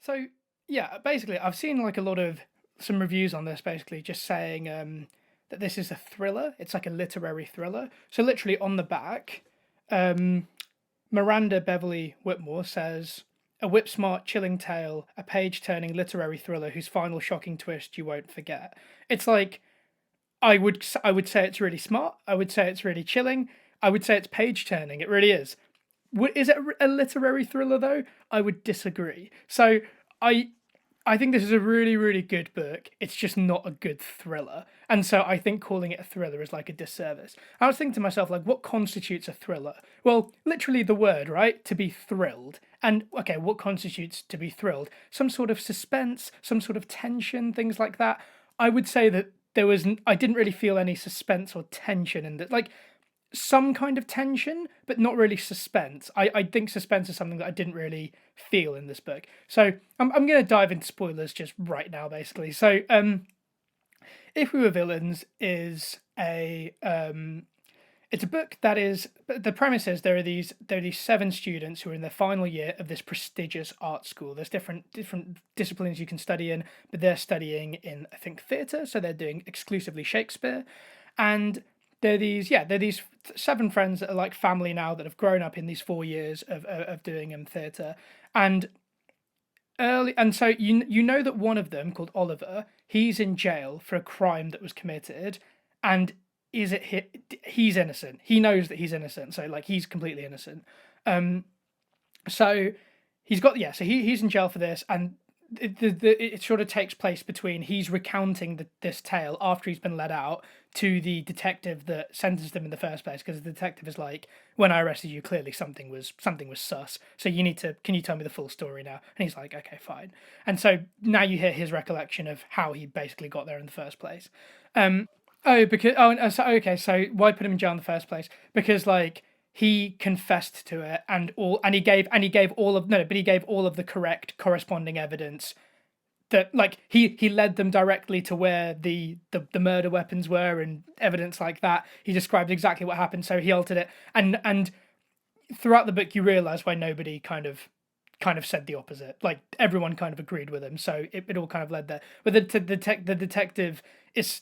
So yeah, basically, I've seen like a lot of some reviews on this, basically just saying that this is a thriller. It's like a literary thriller. So literally on the back, um, Miranda Beverly Whitmore says, "A whip smart, chilling tale, a page-turning literary thriller whose final shocking twist you won't forget." It's like I would say it's really smart. I would say it's really chilling. I would say it's page-turning. It really is. Is it a literary thriller though? I would disagree. So I I think this is a really, really good book. It's just not a good thriller. And so I think calling it a thriller is like a disservice. I was thinking to myself, like, what constitutes a thriller? Well, literally the word, right? To be thrilled. And okay, what constitutes to be thrilled? Some sort of suspense, some sort of tension, things like that. I would say that I didn't really feel any suspense or tension in that. Like, some kind of tension, but not really suspense. I think suspense is something that I didn't really feel in this book. So I'm going to dive into spoilers just right now, basically. So If We Were Villains is it's a book that is, the premise is there are these seven students who are in their final year of this prestigious art school. There's different disciplines you can study in, but they're studying in, I think, theatre, so they're doing exclusively Shakespeare. And they're these seven friends that are like family now, that have grown up in these 4 years of doing theatre. And so you know that one of them, called Oliver, he's in jail for a crime that was committed. And he's innocent. He knows that he's innocent, so like he's completely innocent. Um, so he's in jail for this, and it sort of takes place between, he's recounting this tale after he's been let out to the detective that sentenced him in the first place, because the detective is like, when I arrested you, clearly something was sus, so can you tell me the full story now? And he's like, okay, fine. And so now you hear his recollection of how he basically got there in the first place. So why put him in jail in the first place? Because like he confessed to it, and he gave all of no, but he gave all of the correct corresponding evidence, that like he led them directly to where the murder weapons were, and evidence like that. He described exactly what happened, so he altered it. And throughout the book you realize why nobody kind of said the opposite. Like everyone kind of agreed with him, so it all kind of led there. But the detective is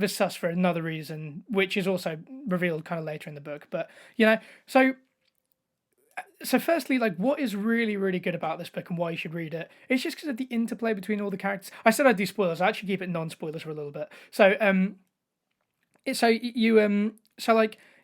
sus for another reason, which is also revealed kind of later in the book. But so firstly, like, what is really, really good about this book and why you should read it? It's just because of the interplay between all the characters. I said I'd do spoilers. I actually keep it non-spoilers for a little bit.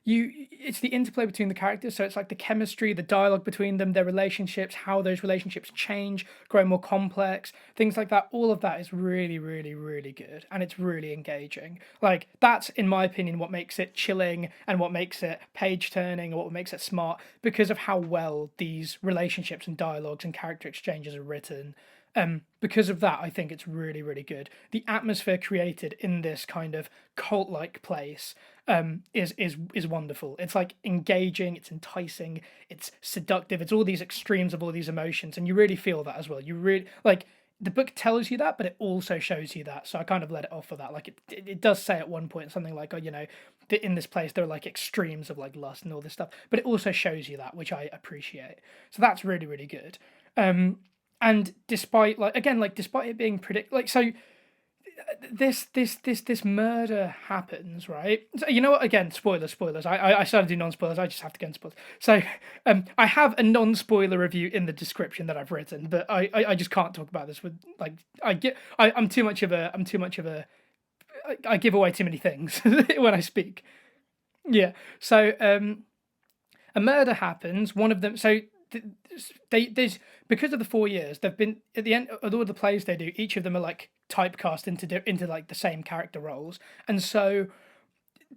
It's the interplay between the characters. So it's like the chemistry, the dialogue between them, their relationships, how those relationships change, grow more complex, things like that. All of that is really, really, really good, and it's really engaging. Like, that's, in my opinion, what makes it chilling and what makes it page turning and what makes it smart, because of how well these relationships and dialogues and character exchanges are written. Because of that, I think it's really, really good. The atmosphere created in this kind of cult-like place is wonderful. It's like engaging, it's enticing, it's seductive. It's all these extremes of all these emotions, and you really feel that as well. You really like, the book tells you that, but it also shows you that. So I kind of let it off for that. Like it does say at one point something like, oh, that in this place there are like extremes of like lust and all this stuff, but it also shows you that, which I appreciate. So that's really, really good. And despite, like, again, like, despite it being like, so this murder happens, right? So, you know what, again, spoilers. I started to do non-spoilers. I just have to go into spoilers. So I have a non-spoiler review in the description that I've written, but I just can't talk about this with, like, I'm too much of a I give away too many things when I speak. Yeah. So a murder happens. One of them. So there's, because of the 4 years, they've been, at the end of all the plays they do, each of them are like typecast into like the same character roles. And so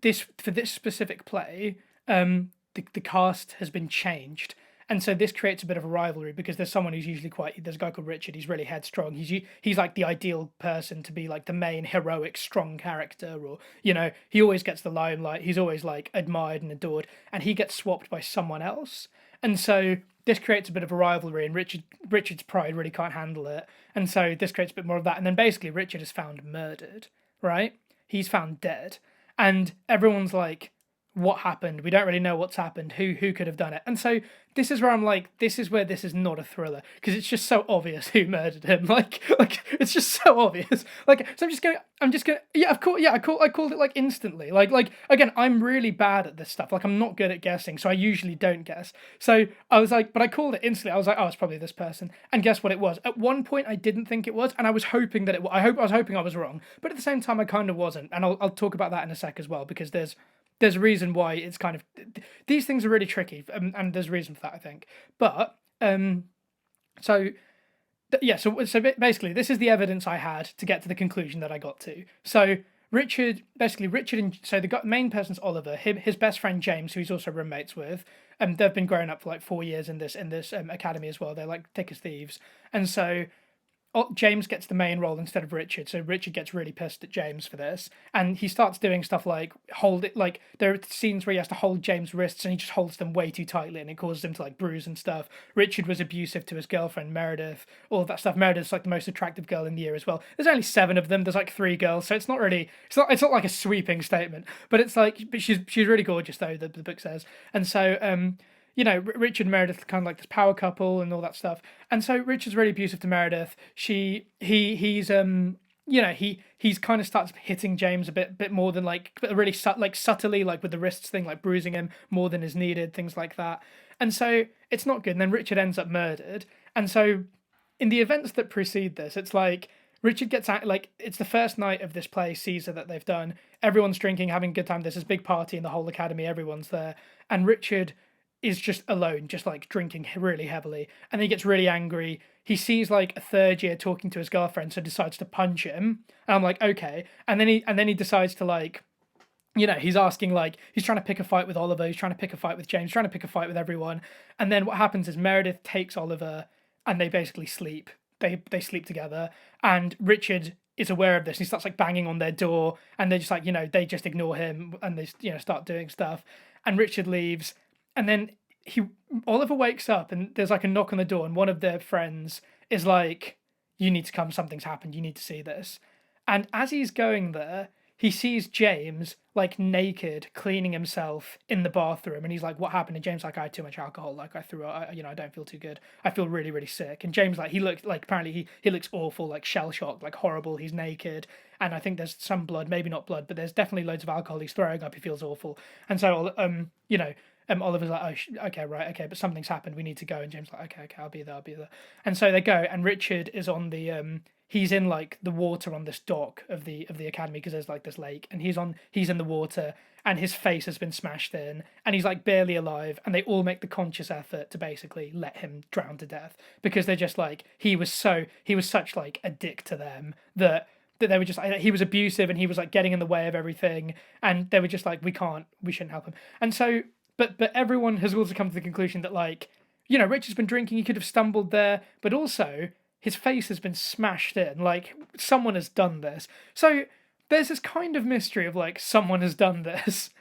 this specific play, the cast has been changed. And so this creates a bit of a rivalry, because there's someone who's usually there's a guy called Richard. He's really headstrong. He's like the ideal person to be like the main heroic strong character, or he always gets the limelight. He's always like admired and adored, and he gets swapped by someone else. And so this creates a bit of a rivalry, and Richard's pride really can't handle it. And so this creates a bit more of that. And then basically Richard is found murdered, right? He's found dead. And everyone's like, what happened. We don't really know what's happened. Who could have done it? And so this is where I'm like, this is where this is not a thriller, because it's just so obvious who murdered him. Like it's just so obvious. Like, so I'm just gonna yeah, of course, yeah, I called it like instantly. Like again, I'm really bad at this stuff. Like, I'm not good at guessing, so I usually don't guess. So I was like, but I called it instantly. I was like, oh, it's probably this person. And guess what it was? At one point I didn't think it was, and I was hoping that it was. I was hoping I was wrong, but at the same time I kind of wasn't. And I'll talk about that in a sec as well, because there's a reason why it's kind of, these things are really tricky, and there's a reason for that, I think. But so yeah, so basically, this is the evidence I had to get to the conclusion that I got to. So Richard, and so the main person's Oliver. His best friend James, who he's also roommates with. They've been growing up for like 4 years in this academy as well. They're like thick as thieves, and so James gets the main role instead of Richard, so Richard gets really pissed at James for this, and he starts doing stuff like hold it. Like, there are scenes where he has to hold James' wrists, and he just holds them way too tightly, and it causes him to like bruise and stuff. Richard was abusive to his girlfriend Meredith, all of that stuff. Meredith's like the most attractive girl in the year as well. There's only 7 of them. There's like 3 girls, so it's not really it's not like a sweeping statement, but it's like, but she's really gorgeous though. The book says, and so Richard and Meredith are kind of like this power couple and all that stuff. And so Richard's really abusive to Meredith. He's kind of starts hitting James a bit more than like, but really subtly, like with the wrists thing, like bruising him more than is needed, things like that. And so it's not good. And then Richard ends up murdered. And so in the events that precede this, it's like Richard gets out, like, it's the first night of this play, Caesar, that they've done. Everyone's drinking, having a good time. There's this big party in the whole academy. Everyone's there. And Richard is just alone, just like drinking really heavily, and then he gets really angry. He sees like a third year talking to his girlfriend, so decides to punch him. And I'm like, okay. And then he decides to like, he's asking, like, he's trying to pick a fight with Oliver, he's trying to pick a fight with James, trying to pick a fight with everyone. And then what happens is Meredith takes Oliver, and they basically sleep. They sleep together, and Richard is aware of this. And he starts like banging on their door, and they just like, they just ignore him, and they start doing stuff. And Richard leaves. And then Oliver wakes up, and there's like a knock on the door, and one of their friends is like, you need to come, something's happened, you need to see this. And as he's going there, he sees James like naked, cleaning himself in the bathroom, and he's like, what happened? And James like, I had too much alcohol, like I threw up, I don't feel too good, I feel really, really sick. And James, like, he looked like, apparently he looks awful, like shell-shocked, like horrible, he's naked, and I think there's some blood, maybe not blood, but there's definitely loads of alcohol, he's throwing up, he feels awful. And so Oliver's like, oh, okay, right, okay, but something's happened, we need to go. And James like, okay, I'll be there. And so they go, and Richard is on the he's in like the water on this dock of the academy, because there's like this lake, and he's in the water, and his face has been smashed in, and he's like barely alive, and they all make the conscious effort to basically let him drown to death, because they're just like, he was such like a dick to them that they were just, he was abusive, and he was like getting in the way of everything, and they were just like, we shouldn't help him. And so but everyone has also come to the conclusion that, like, Richard's been drinking, he could have stumbled there, but also his face has been smashed in, like, someone has done this. So there's this kind of mystery of, like, someone has done this.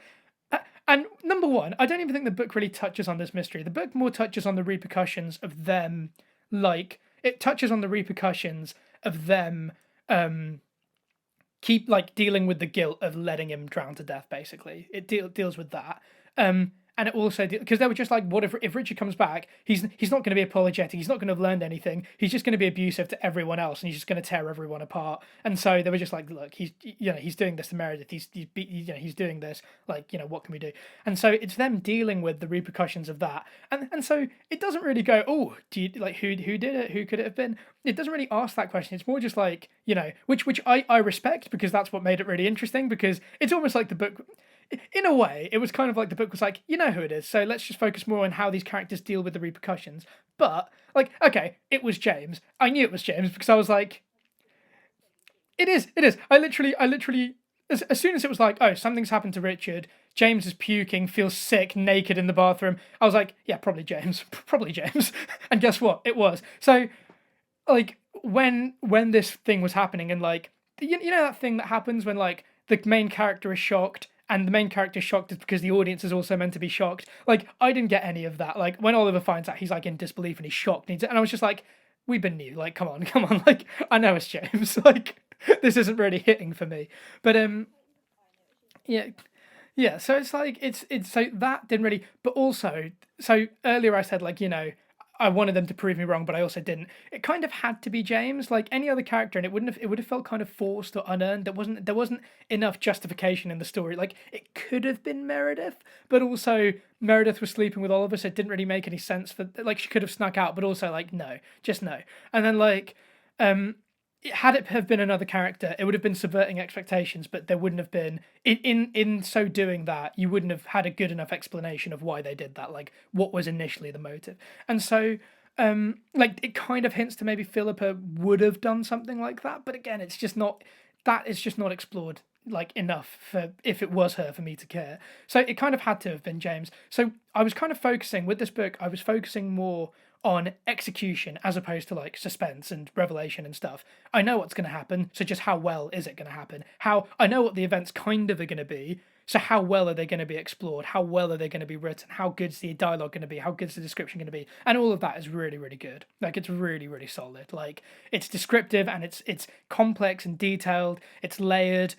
And number one, I don't even think the book really touches on this mystery. The book more touches on the repercussions of them, like, it touches on the repercussions of them keep, like, dealing with the guilt of letting him drown to death, basically. It deals with that. And it also, because they were just like, what if Richard comes back? He's not going to be apologetic. He's not going to have learned anything. He's just going to be abusive to everyone else, and he's just going to tear everyone apart. And so they were just like, look, he's doing this to Meredith. He's doing this. Like, what can we do? And so it's them dealing with the repercussions of that. And so it doesn't really go, oh, do you like who did it? Who could it have been? It doesn't really ask that question. It's more just like, which I respect, because that's what made it really interesting. Because it's almost like the book, in a way, it was kind of like the book was like, you know who it is, so let's just focus more on how these characters deal with the repercussions. But, like, okay, it was James. I knew it was James, because I was like, it is. I literally, as soon as it was like, oh, something's happened to Richard, James is puking, feels sick, naked in the bathroom, I was like, yeah, probably James. And guess what? It was. So, like, when this thing was happening, and, like, you know that thing that happens when, like, the main character is shocked, and the main character is shocked is because the audience is also meant to be shocked. Like, I didn't get any of that. Like, when Oliver finds out, he's like in disbelief and he's shocked. And I was just like, we've been new. Like, come on. Like, I know it's James. Like, this isn't really hitting for me. But, yeah. Yeah, so it's like it's so that didn't really, but also so earlier I said like I wanted them to prove me wrong, but I also didn't. It kind of had to be James, like any other character, and it would have felt kind of forced or unearned. There wasn't enough justification in the story. Like it could have been Meredith, but also Meredith was sleeping with Oliver, so it didn't really make any sense for like she could have snuck out, but also like no, just no. And then like um had it have been another character, it would have been subverting expectations, but there wouldn't have been in so doing that, you wouldn't have had a good enough explanation of why they did that, like what was initially the motive. And so like it kind of hints to maybe Philippa would have done something like that, but again, it's just not that is just not explored like enough for if it was her for me to care. So it kind of had to have been James. So I was kind of focusing with this book, I was focusing more on execution as opposed to like suspense and revelation and stuff. I know what's going to happen, so just how well is it going to happen? How I know what the events kind of are going to be, so how well are they going to be explored? How well are they going to be written? How good's the dialogue going to be? How good's the description going to be? And all of that is really, really good. Like it's really, really solid. Like it's descriptive and it's complex and detailed. It's layered.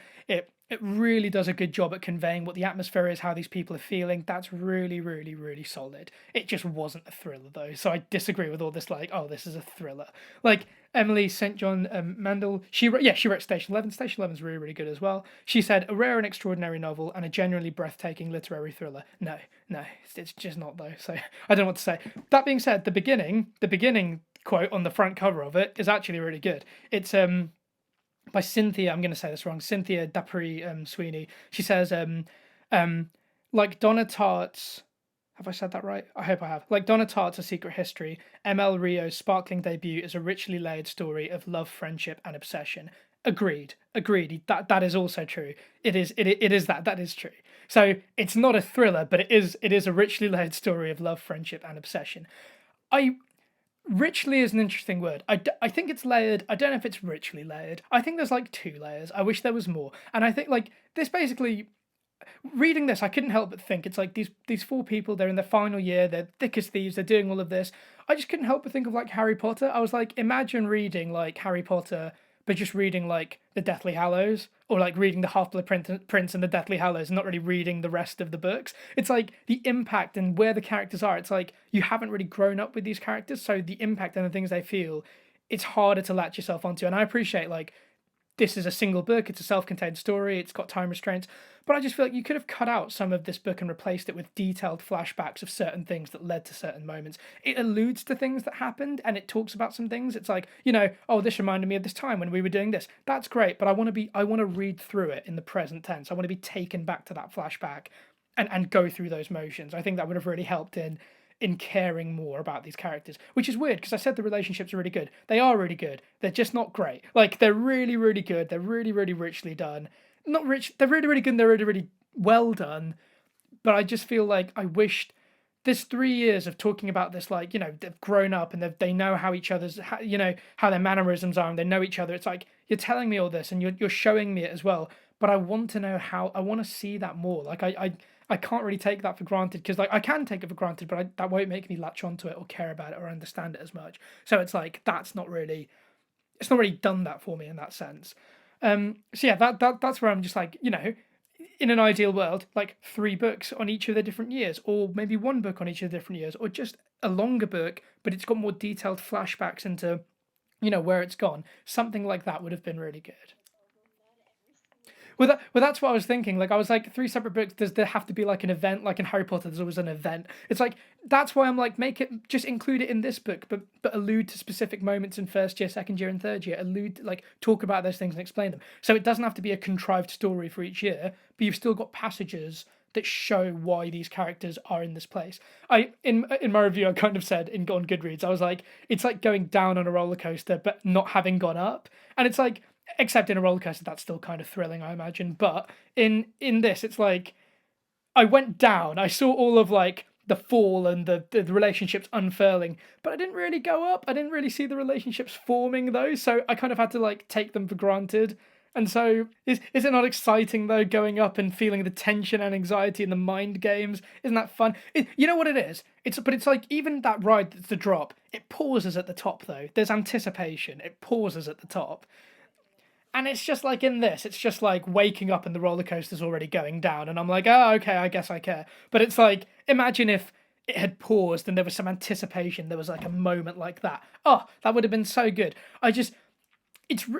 It really does a good job at conveying what the atmosphere is, how these people are feeling. That's really, really, really solid. It just wasn't a thriller though, so I disagree with all this. Like, oh, this is a thriller. Like Emily St. John Mandel, she wrote Station 11. Station 11 is really, really good as well. She said a rare and extraordinary novel and a genuinely breathtaking literary thriller. No, no, it's just not though. So I don't know what to say. That being said, the beginning quote on the front cover of it is actually really good. It's by Cynthia. I'm going to say this wrong. Cynthia Dapri Sweeney. She says, like Donna Tartt's. Have I said that right? I hope I have. Like Donna Tartt's A Secret History, ML Rio's sparkling debut is a richly layered story of love, friendship, and obsession. Agreed. Agreed. That is also true. It is that is true. So it's not a thriller, but it is a richly layered story of love, friendship, and obsession. I Richly is an interesting word. I think it's layered. I don't know if it's richly layered. I think there's like two layers. I wish there was more. And I think like this basically reading this, I couldn't help but think it's like these four people. They're in their final year. They're thick as thieves. They're doing all of this. I just couldn't help but think of like Harry Potter. I was like, imagine reading like Harry Potter, but just reading like the Deathly Hallows, or like reading the Half-Blood Prince and the Deathly Hallows, and not really reading the rest of the books. It's like the impact and where the characters are. It's like you haven't really grown up with these characters, so the impact and the things they feel, it's harder to latch yourself onto. And I appreciate like this is a single book, it's a self-contained story, it's got time restraints, but I just feel like you could have cut out some of this book and replaced it with detailed flashbacks of certain things that led to certain moments. It alludes to things that happened and it talks about some things. It's like, oh, this reminded me of this time when we were doing this. That's great, but I want to read through it in the present tense. I want to be taken back to that flashback and go through those motions. I think that would have really helped in caring more about these characters, which is weird because I said the relationships are really good. They are really good. They're just not great. Like they're really, really good. They're really, really richly done. Not rich. They're really, really good. And they're really, really well done. But I just feel like I wished this 3 years of talking about this, like they've grown up and they know how each other's, how their mannerisms are and they know each other. It's like you're telling me all this and you're showing me it as well. But I want to know how. I want to see that more. Like I can't really take that for granted because like I can take it for granted, but that won't make me latch onto it or care about it or understand it as much. So it's like it's not really done that for me in that sense. So yeah, that's where I'm just like in an ideal world, like 3 books on each of the different years, or maybe 1 book on each of the different years, or just a longer book, but it's got more detailed flashbacks into where it's gone. Something like that would have been really good. That's what I was thinking. Like, I was like, 3 separate books. Does there have to be like an event? Like in Harry Potter, there's always an event. It's like that's why I'm like, make it just include it in this book, but allude to specific moments in first year, second year, and third year. Allude like talk about those things and explain them. So it doesn't have to be a contrived story for each year, but you've still got passages that show why these characters are in this place. In my review, I kind of said on Goodreads, I was like, it's like going down on a roller coaster, but not having gone up, and it's like. Except in a roller coaster, that's still kind of thrilling, I imagine. But in this, it's like I went down. I saw all of like the fall and the relationships unfurling, but I didn't really go up. I didn't really see the relationships forming those, so I kind of had to like take them for granted. And so is it not exciting though, going up and feeling the tension and anxiety and the mind games? Isn't that fun? You know what it is? It's like even that ride that's the drop. It pauses at the top though. There's anticipation. It pauses at the top. And it's just like in this, it's just like waking up and the roller coaster's already going down, and I'm like, oh, okay, I guess I care. But it's like, imagine if it had paused and there was some anticipation, there was like a moment like that. Oh, that would have been so good. I just,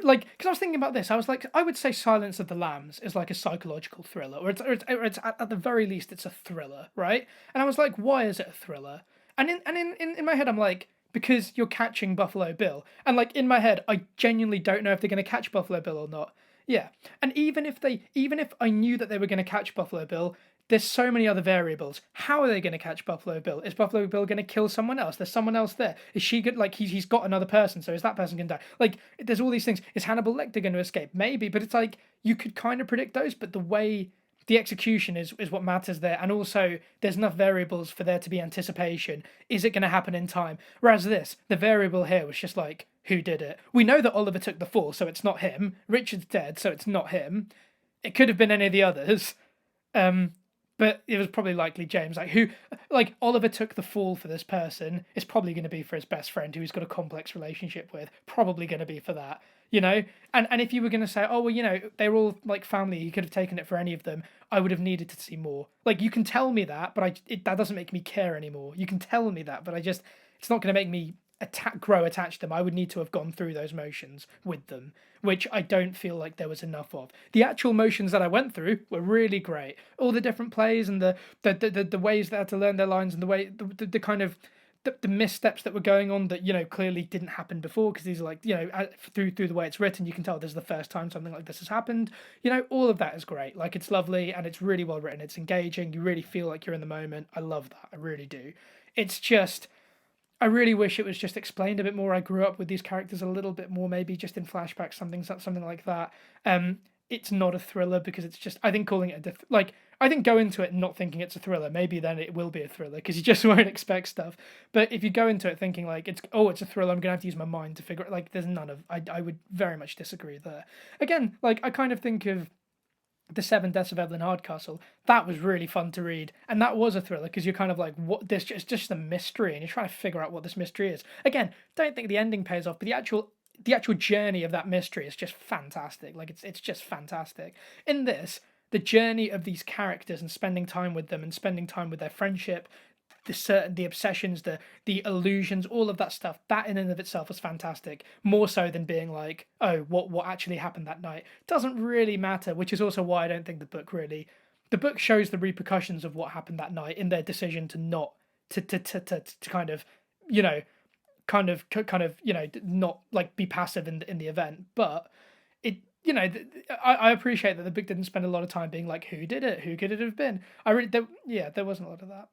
like, because I was thinking about this, I was like, I would say Silence of the Lambs is like a psychological thriller, or it's at the very least, it's a thriller, right? And I was like, why is it a thriller? And in my head, I'm like, because you're catching Buffalo Bill. And like in my head, I genuinely don't know if they're going to catch Buffalo Bill or not. Yeah. And even if I knew that they were going to catch Buffalo Bill, there's so many other variables. How are they going to catch Buffalo Bill? Is Buffalo Bill going to kill someone else? There's someone else there. Is she good? Like he's got another person, so is that person going to die? Like there's all these things. Is Hannibal Lecter going to escape? Maybe, but it's like you could kind of predict those, but the way the execution is what matters there, and also there's enough variables for there to be anticipation. Is it going to happen in time? Whereas this, the variable here was just like, who did it? We know that Oliver took the fall, so it's not him. Richard's dead, so it's not him. It could have been any of the others. Um, but it was probably likely James. Like who, like Oliver took the fall for this person. It's probably going to be for his best friend who he's got a complex relationship with. Probably going to be for that, you know. And if you were going to say, oh well, you know, they're all like family, he could have taken it for any of them. I would have needed to see more. Like you can tell me that, but that doesn't make me care anymore. You can tell me that, but it's not going to make me grow attached to them. I would need to have gone through those motions with them, which I don't feel like there was enough of. The actual motions that I went through were really great. All the different plays and the ways they had to learn their lines and the way the kind of the missteps that were going on that, you know, clearly didn't happen before, because these are like, you know, through the way it's written, you can tell this is the first time something like this has happened. You know, all of that is great. Like it's lovely and it's really well written. It's engaging. You really feel like you're in the moment. I love that. I really do. It's just, I really wish it was just explained a bit more. I grew up with these characters a little bit more, maybe just in flashbacks, something like that. It's not a thriller because it's just, I think calling it I think go into it not thinking it's a thriller. Maybe then it will be a thriller because you just won't expect stuff. But if you go into it thinking like it's a thriller, I'm gonna have to use my mind to figure it. Like there's none of. I would very much disagree there. Again, like I kind of think of the Seven Deaths of Evelyn Hardcastle. That was really fun to read, and that was a thriller because you're kind of like, what? This it's just a mystery, and you're trying to figure out what this mystery is. Again, don't think the ending pays off, but the actual journey of that mystery is just fantastic. Like it's just fantastic. In this, the journey of these characters and spending time with them and spending time with their friendship, the obsessions, the illusions, all of that stuff, that in and of itself was fantastic. More so than being like, oh, what actually happened that night doesn't really matter. Which is also why I don't think the book shows the repercussions of what happened that night in their decision to not to kind of, you know, you know, not like be passive in the event. But it, you know, I appreciate that the book didn't spend a lot of time being like, who did it, who could it have been. There wasn't a lot of that.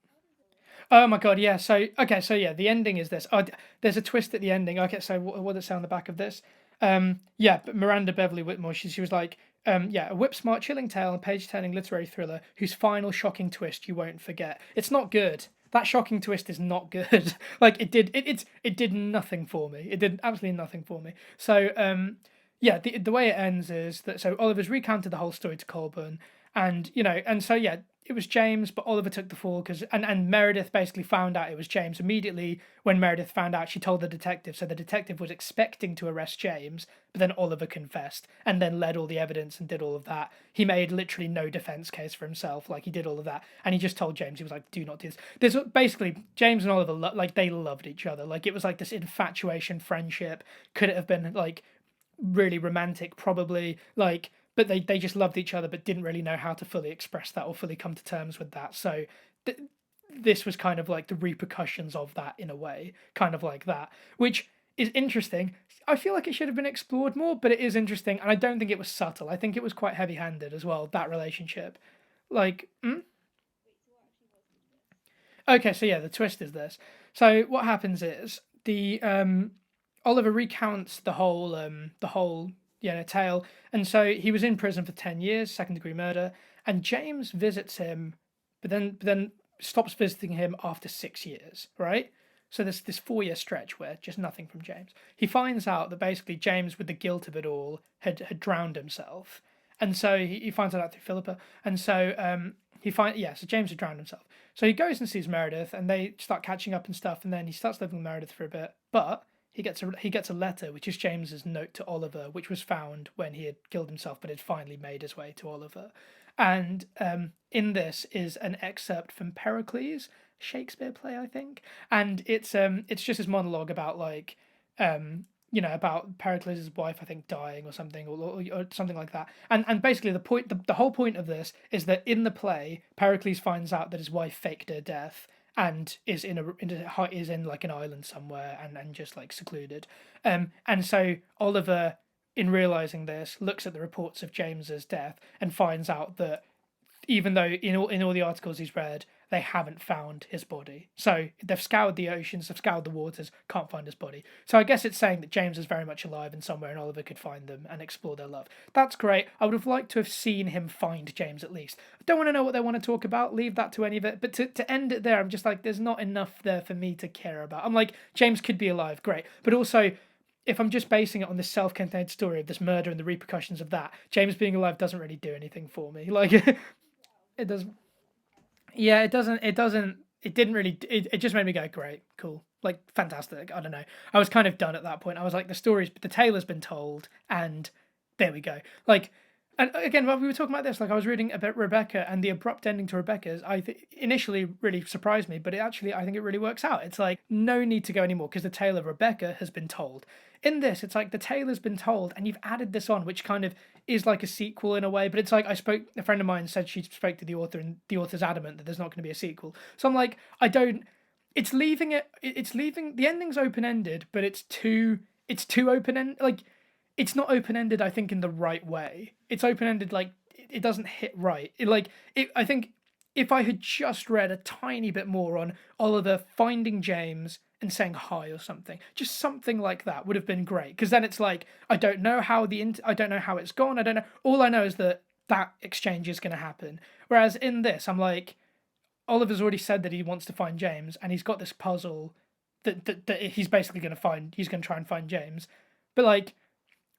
Oh my god, yeah. So okay, so yeah, the ending is this. Oh, there's a twist at the ending. Okay, so what does it say on the back of this? Yeah, but Miranda Beverly Whitmore, she was like, yeah, a whip smart, chilling tale, and page-turning literary thriller whose final shocking twist you won't forget. It's not good. That shocking twist is not good. Like it did nothing for me. It did absolutely nothing for me. So yeah, the way it ends is that so Oliver's recounted the whole story to Colburn, and you know, and so yeah, it was James, but Oliver took the fall because and Meredith basically found out it was James immediately. When Meredith found out, she told the detective, so the detective was expecting to arrest James, but then Oliver confessed and then led all the evidence and did all of that. He made literally no defense case for himself, like he did all of that, and he just told James, he was like, do not do this. There's basically James and Oliver like they loved each other, like it was like this infatuation friendship. Could it have been like really romantic? Probably, like, but they just loved each other but didn't really know how to fully express that or fully come to terms with that. So this was kind of like the repercussions of that in a way, kind of like that, which is interesting. I feel like it should have been explored more, but it is interesting, and I don't think it was subtle. I think it was quite heavy-handed as well, that relationship. Like, okay, so yeah, the twist is this. So what happens is the Oliver recounts the whole tale, and so he was in prison for 10 years, second degree murder, and James visits him, but then stops visiting him after 6 years, right? So there's this 4 year stretch where just nothing from James. He finds out that basically James, with the guilt of it all, had drowned himself, and so he finds that out through Philippa, and so so James had drowned himself. So he goes and sees Meredith, and they start catching up and stuff, and then he starts living with Meredith for a bit, but he gets a letter, which is James's note to Oliver, which was found when he had killed himself, but had finally made his way to Oliver. And in this is an excerpt from Pericles, Shakespeare play, I think, and it's just his monologue about like about Pericles' wife, I think, dying or something, or something like that. And basically the whole point of this is that in the play, Pericles finds out that his wife faked her death and is is in like an island somewhere and just like secluded. And so Oliver, in realizing this, looks at the reports of James's death and finds out that even though in all the articles he's read, they haven't found his body. So they've scoured the oceans, they've scoured the waters, can't find his body. So I guess it's saying that James is very much alive and somewhere, and Oliver could find them and explore their love. That's great. I would have liked to have seen him find James at least. I don't want to know what they want to talk about, leave that to any of it. But to end it there, I'm just like, there's not enough there for me to care about. I'm like, James could be alive, great. But also, if I'm just basing it on this self-contained story of this murder and the repercussions of that, James being alive doesn't really do anything for me. Like, it doesn't. Yeah, it doesn't. It doesn't. It didn't really. It just made me go, great, cool, like fantastic. I don't know. I was kind of done at that point. I was like, the tale has been told, and there we go. Like, and again, while we were talking about this, like I was reading about Rebecca, and the abrupt ending to Rebecca's, initially really surprised me, but I think it really works out. It's like no need to go anymore because the tale of Rebecca has been told. In this, it's like the tale has been told, and you've added this on, which kind of is like a sequel in a way. But it's like a friend of mine said she spoke to the author, and the author's adamant that there's not going to be a sequel. So I'm like, I don't. It's leaving it. It's leaving the ending's open ended, but it's too open end. Like, it's not open ended. I think in the right way. It's open ended like it doesn't hit right. I think if I had just read a tiny bit more on Oliver finding James and saying hi or something, just something like that would have been great. Because then it's like I don't know how I don't know how it's gone. I don't know. All I know is that exchange is going to happen. Whereas in this, I'm like, Oliver's already said that he wants to find James, and he's got this puzzle that he's basically going to find. He's going to try and find James, but like,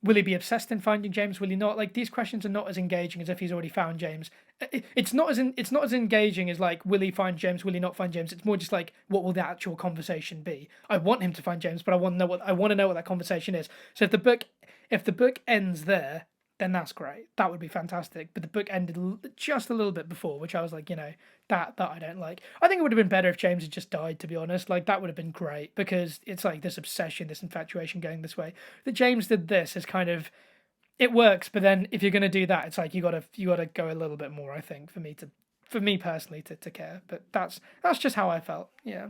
will he be obsessed in finding James? Will he not? Like, these questions are not as engaging as if he's already found James. It's not as engaging as like, will he find James? Will he not find James? It's more just like, what will the actual conversation be? I want him to find James, but I want to know what that conversation is. So if the book ends there, then that's great. That would be fantastic. But the book ended just a little bit before, which I was like, that I don't like. I think it would have been better if James had just died, to be honest. Like, that would have been great, because it's like this obsession, this infatuation going this way. That James did this is kind of, it works, but then if you're going to do that, it's like you gotta go a little bit more, I think, for me personally to care. But that's just how I felt. Yeah.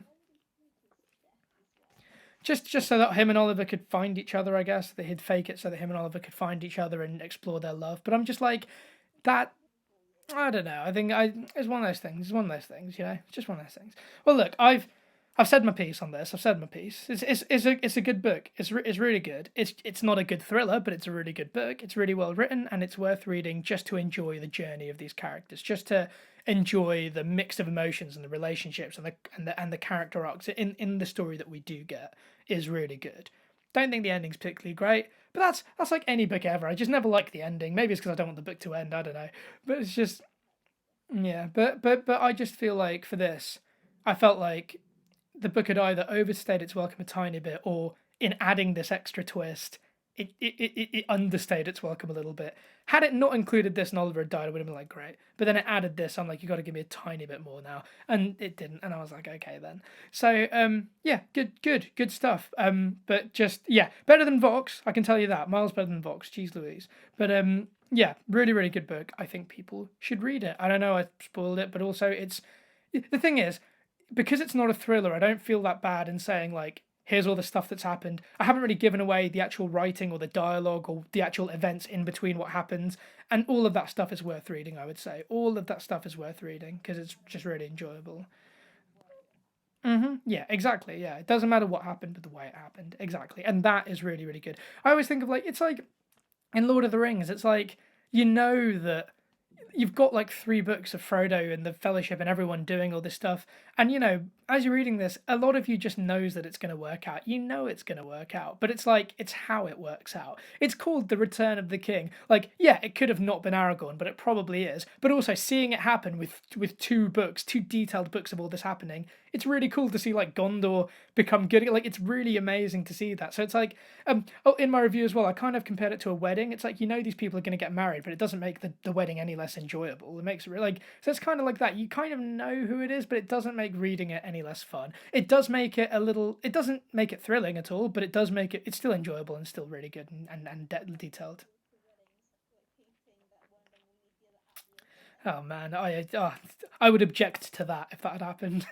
Just so that him and Oliver could find each other, I guess. That he'd fake it so that him and Oliver could find each other and explore their love. But I'm just like, that, I don't know. I think it's one of those things. It's one of those things, It's just one of those things. Well, look, I've said my piece on this. I've said my piece. It's a good book. It's really good. It's not a good thriller, but it's a really good book. It's really well written, and it's worth reading just to enjoy the journey of these characters, just to enjoy the mix of emotions and the relationships and the character arcs in the story that we do get is really good. Don't think the ending's particularly great, but that's like any book ever. I just never like the ending. Maybe it's because I don't want the book to end. I don't know, but it's just, yeah. But I just feel like for this, I felt like the book had either overstayed its welcome a tiny bit, or in adding this extra twist, it understayed its welcome a little bit. Had it not included this and Oliver had died, I would have been like, great. But then it added this. I'm like, you got to give me a tiny bit more now, and it didn't. And I was like, okay then. So yeah, good stuff. But just, yeah, better than Vox. I can tell you that. Miles better than Vox. Jeez Louise. But yeah, really good book. I think people should read it. I don't know, I spoiled it, but also the thing is, because it's not a thriller, I don't feel that bad in saying like, here's all the stuff that's happened. I haven't really given away the actual writing or the dialogue or the actual events in between what happens, and all of that stuff is worth reading, I would say. All of that stuff is worth reading because it's just really enjoyable. Yeah, exactly. Yeah, it doesn't matter what happened, but the way it happened. Exactly. And that is really good. I always think of like, it's like in Lord of the Rings, it's like, that you've got like three books of Frodo and the Fellowship and everyone doing all this stuff, and as you're reading this, a lot of you just knows that it's going to work out. You know it's going to work out, but it's like it's how it works out. It's called the Return of the King. Like, yeah, it could have not been Aragorn, but it probably is. But also seeing it happen with two books, two detailed books of all this happening, it's really cool to see like Gondor become good. Like, it's really amazing to see that. So it's like, oh, in my review as well, I kind of compared it to a wedding. It's like, these people are going to get married, but it doesn't make the wedding any less enjoyable. It makes it like, so it's kind of like that. You kind of know who it is, but it doesn't make reading it any less fun. It does make it a little. It doesn't make it thrilling at all, but it does make it. It's still enjoyable and still really good and detailed. Oh man, I would object to that if that had happened.